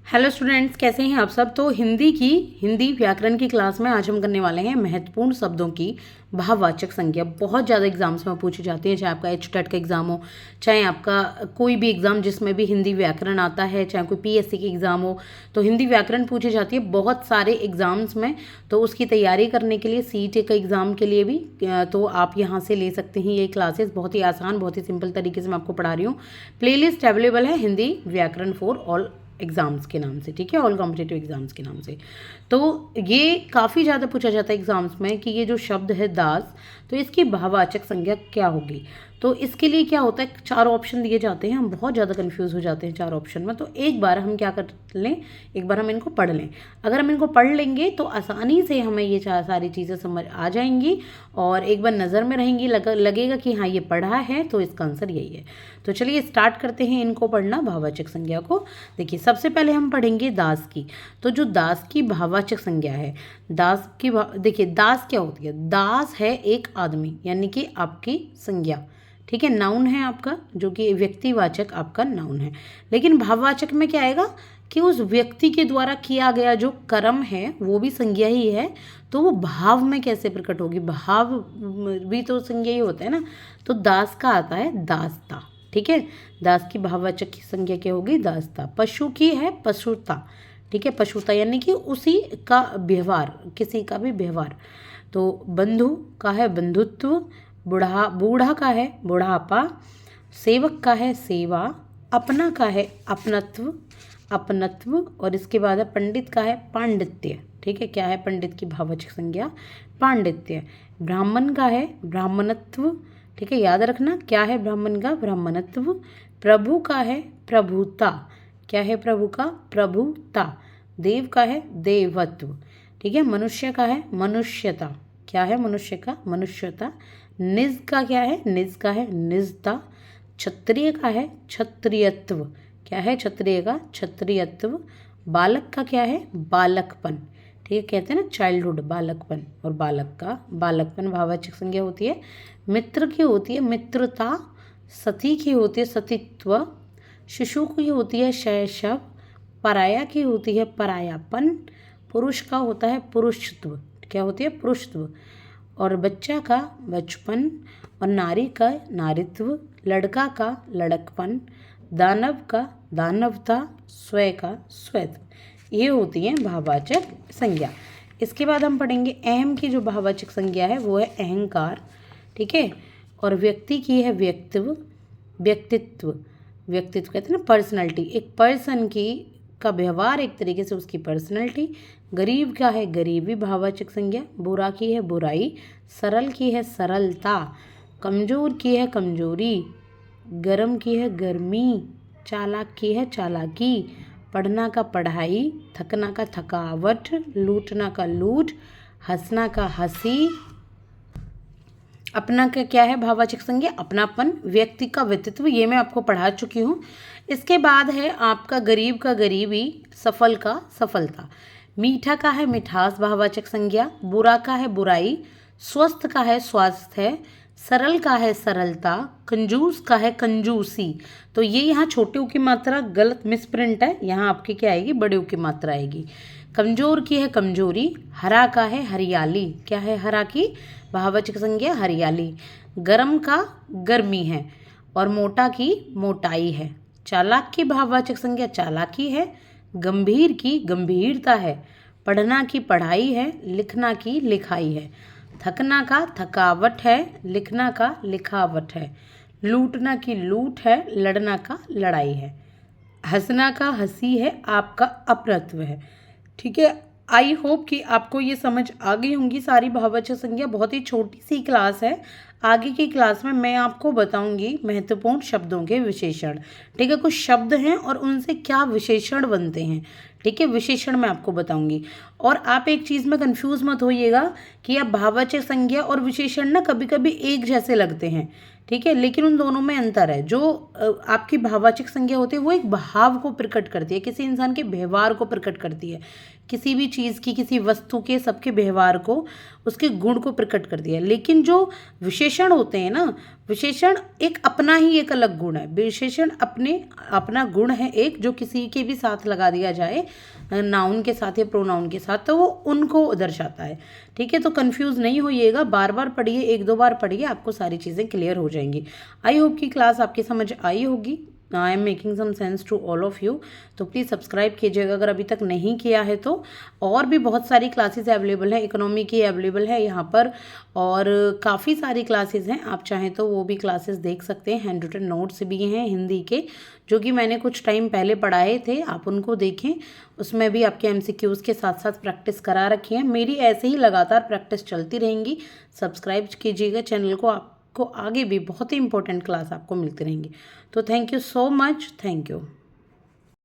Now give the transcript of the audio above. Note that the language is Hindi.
हेलो स्टूडेंट्स, कैसे हैं आप सब। तो हिंदी व्याकरण की क्लास में आज हम करने वाले हैं महत्वपूर्ण शब्दों की भाववाचक संज्ञा। बहुत ज़्यादा एग्जाम्स में पूछी जाती है, चाहे आपका HTET का एग्ज़ाम हो, चाहे आपका कोई भी एग्ज़ाम जिसमें भी हिंदी व्याकरण आता है, चाहे कोई PSC की एग्ज़ाम हो, तो हिंदी व्याकरण पूछी जाती है बहुत सारे एग्ज़ाम्स में। तो उसकी तैयारी करने के लिए CET का एग्ज़ाम के लिए भी तो आप यहाँ से ले सकते हैं ये क्लासेस। बहुत ही आसान, बहुत ही सिंपल तरीके से मैं आपको पढ़ा रही हूँ। प्लेलिस्ट अवेलेबल है हिंदी व्याकरण फॉर ऑल एग्ज़ाम्स के नाम से, ठीक है, ऑल कॉम्पिटिटिव एग्ज़ाम्स के नाम से। तो ये काफ़ी ज़्यादा पूछा जाता है एग्ज़ाम्स में कि ये जो शब्द है दास, तो इसकी भाववाचक संज्ञा क्या होगी। तो इसके लिए क्या होता है, 4 ऑप्शन दिए जाते हैं। हम बहुत ज़्यादा कंफ्यूज हो जाते हैं 4 ऑप्शन में। तो एक बार हम क्या कर लें, एक बार हम इनको पढ़ लें। अगर हम इनको पढ़ लेंगे तो आसानी से हमें ये सारी चीज़ें समझ आ जाएंगी और एक बार नज़र में रहेंगी, लगेगा कि हाँ ये पढ़ा है तो इसका आंसर यही है। तो चलिए स्टार्ट करते हैं इनको पढ़ना, भाववाचक संज्ञा को। देखिए सबसे पहले हम पढ़ेंगे दास की। तो जो दास की भाववाचक संज्ञा है, दास की देखिए दास क्या होती है। दास है एक आदमी, यानी कि आपकी संज्ञा, ठीक है, नाउन है आपका, जो कि व्यक्तिवाचक आपका नाउन है। लेकिन भाववाचक में क्या आएगा कि उस व्यक्ति के द्वारा किया गया जो कर्म है वो भी संज्ञा ही है, तो वो भाव में कैसे प्रकट होगी। भाव भी तो संज्ञा ही होता है ना। तो दास का आता है दासता, ठीक है। दास की भाववाचक की संज्ञा क्या होगी, दासता। पशु की है पशुता, ठीक है, पशुता यानी कि उसी का व्यवहार, किसी का भी व्यवहार। तो बंधु का है बंधुत्व, बूढ़ा का है बुढ़ापा, सेवक का है सेवा, अपना का है अपनत्व और इसके बाद है पंडित का है पांडित्य, ठीक है। क्या है पंडित की भाववाचक संज्ञा, पांडित्य। ब्राह्मण का है ब्राह्मणत्व, ठीक है, याद रखना क्या है ब्राह्मण का, ब्राह्मणत्व। प्रभु का है प्रभुता, क्या है प्रभु का, प्रभुता। देव का है देवत्व, ठीक है। मनुष्य का है मनुष्यता, क्या है मनुष्य का, मनुष्यता। निज का क्या है, निज का है निजता। क्षत्रिय का है क्षत्रियत्व, क्या है क्षत्रिय का, क्षत्रियत्व। बालक का क्या है बालकपन, ठीक है, कहते हैं ना चाइल्डहुड, बालकपन और बालक का बालकपन भाववाचक संज्ञा होती है। मित्र की होती है मित्रता, सती की होती है सतीत्व, शिशु की होती है शैशव, पराया की होती है परायापन, पुरुष का होता है पुरुषत्व, क्या होती है पुरुषत्व, और बच्चा का बचपन, और नारी का नारित्व, लड़का का लड़कपन, दानव का दानवता, स्वय का स्वयत्व। ये होती है भाववाचक संज्ञा। इसके बाद हम पढ़ेंगे अहम की जो भाववाचक संज्ञा है वो है अहंकार, ठीक है। और व्यक्ति की है व्यक्तित्व, व्यक्तित्व कहते हैं ना पर्सनैलिटी, एक पर्सन की का व्यवहार एक तरीके से उसकी पर्सनैलिटी। गरीब का है गरीबी भाववाचक संज्ञा, बुरा की है बुराई, सरल की है सरलता, कमजोर की है कमजोरी, गर्म की है गर्मी, चालाक की है चालाकी, पढ़ना का पढ़ाई, थकना का थकावट, लूटना का लूट, हंसना का हंसी। अपना का क्या है भाववाचक संज्ञा, अपनापन। व्यक्ति का व्यक्तित्व, ये मैं आपको पढ़ा चुकी हूँ। इसके बाद है आपका गरीब का गरीबी, सफल का सफलता। मीठा का है मिठास भाववाचक संज्ञा, बुरा का है बुराई, स्वस्थ का है स्वास्थ्य, सरल का है सरलता, कंजूस का है कंजूसी। तो ये यहाँ छोटे ऊ की मात्रा गलत मिसप्रिंट है, यहाँ आपकी क्या आएगी बड़े ऊ की मात्रा आएगी। कमजोर की है कमजोरी, हरा का है हरियाली, क्या है हरा की भाववाचक संज्ञा हरियाली। गर्म का गर्मी है और मोटा की मोटाई है। चालाक की भाववाचक संज्ञा चालाकी है, गंभीर की गंभीरता है, पढ़ना की पढ़ाई है, लिखना की लिखाई है। थकना का थकावट है, लिखना का लिखावट है, लूटना की लूट है, लड़ना का लड़ाई है, हंसना का हंसी है, आपका अपनत्व है, ठीक है। आई होप कि आपको ये समझ आ गई होंगी सारी भाववाचक संज्ञा। बहुत ही छोटी सी क्लास है, आगे की क्लास में मैं आपको बताऊंगी महत्वपूर्ण शब्दों के विशेषण, ठीक है। कुछ शब्द हैं और उनसे क्या विशेषण बनते हैं, ठीक है, विशेषण मैं आपको बताऊंगी। और आप एक चीज़ में कंफ्यूज मत होइएगा कि आप भाववाचक संज्ञा और विशेषण ना कभी कभी एक जैसे लगते हैं, ठीक है, लेकिन उन दोनों में अंतर है। जो आपकी भाववाचक संज्ञा होती है वो एक भाव को प्रकट करती है, किसी इंसान के व्यवहार को प्रकट करती है, किसी भी चीज़ की, किसी वस्तु के, सबके व्यवहार को, उसके गुण को प्रकट करती है। लेकिन जो विशेष विशेषण होते हैं ना, विशेषण एक अपना ही एक अलग गुण है। विशेषण अपना गुण है एक, जो किसी के भी साथ लगा दिया जाए, नाउन के साथ या प्रोनाउन के साथ, तो वो उनको दर्शाता है। ठीक है, तो कंफ्यूज नहीं होइएगा, बार बार पढ़िए, 1-2 बार पढ़िए, आपको सारी चीज़ें क्लियर हो जाएंगी। आई होप की क्लास आपकी समझ आई होगी। I am making some sense to all of you. तो प्लीज़ सब्सक्राइब कीजिएगा अगर अभी तक नहीं किया है तो। और भी बहुत सारी क्लासेस अवेलेबल हैं, इकोनॉमी की अवेलेबल है यहाँ पर, और काफ़ी सारी क्लासेस हैं, आप चाहें तो वो भी क्लासेस देख सकते हैं। हैंड रिटन नोट्स भी हैं हिंदी के, जो कि मैंने कुछ टाइम पहले पढ़ाए थे, आप उनको देखें। उसमें भी आपके MCQs के साथ साथ प्रैक्टिस करा रखी है। मेरी ऐसे ही लगातार प्रैक्टिस चलती रहेंगी। सब्सक्राइब कीजिएगा चैनल को, आपको आगे भी बहुत ही इंपॉर्टेंट क्लास आपको मिलती रहेंगी। तो thank you so much, thank you.